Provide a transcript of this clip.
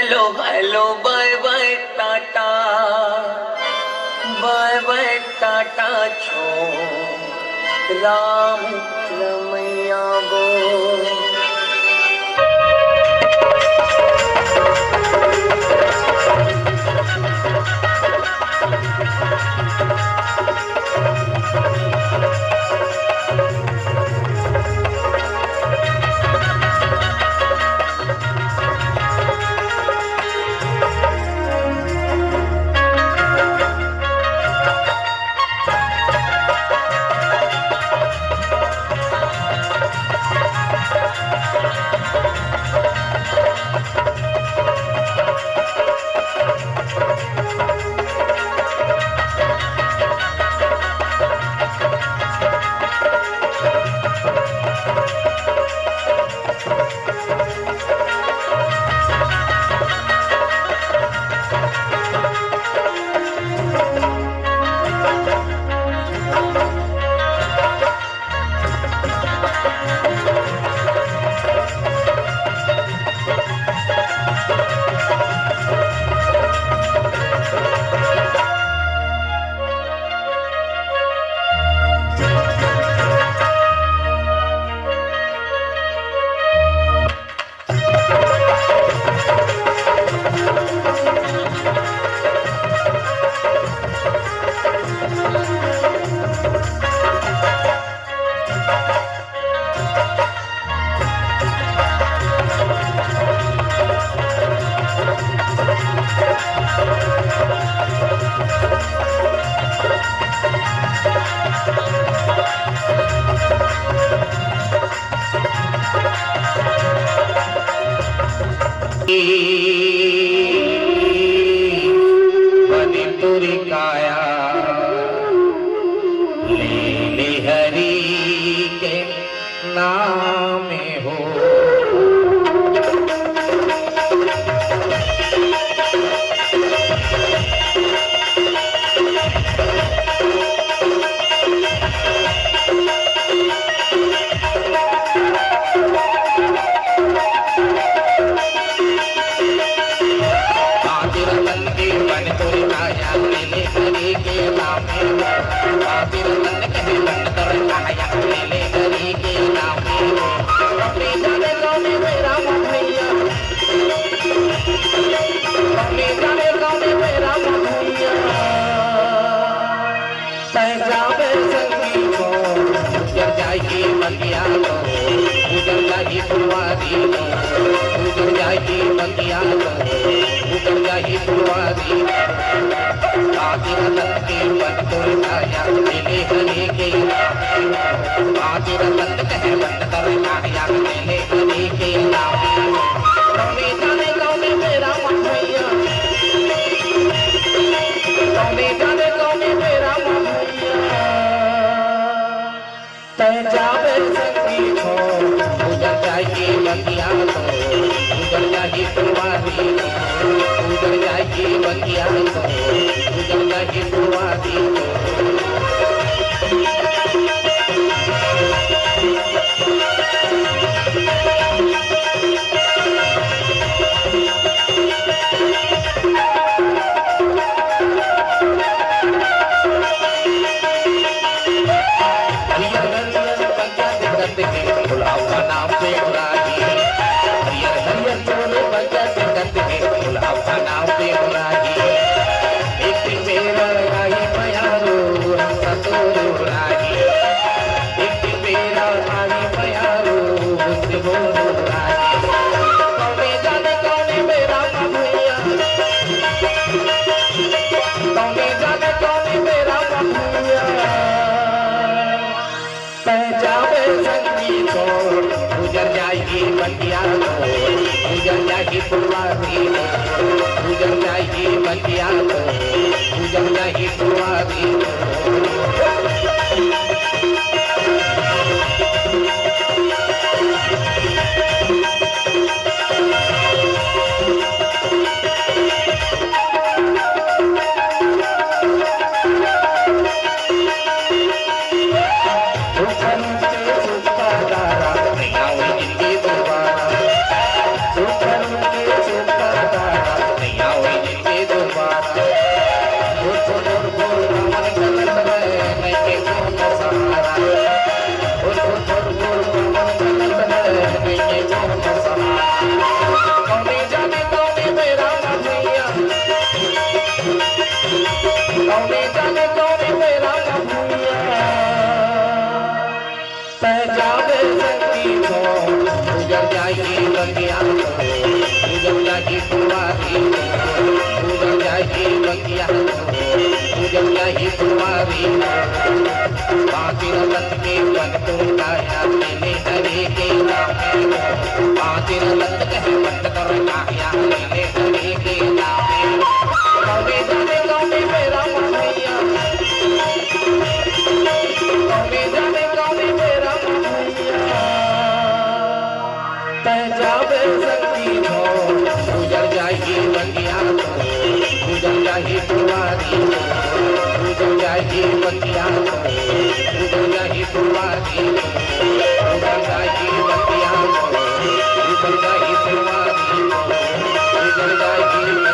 Hello hello bye bye tata, bye bye tata छो राम रमैया गो। बनी काया ले हरि के नाम हो। जाही बगिया तो पूजन जाही फुलवारी पूजन जाही बगिया तो पूजन जाही फुलवारी बाती रत के मन तुम काया मिले हरे के नाम बाती रत के मन कर काया मिले हरे के नाम कभी जाने कभी मेरा मैया कभी जाने कभी मेरा मैया जावे शक्ति हो गुजर जाही बगिया तो गुजर जाही फुलवारी गुजर जाही बगिया तो गुजर जाही फुलवारी गुजर जाही बगिया तो गुजर जाही फुलवारी गुजर जाही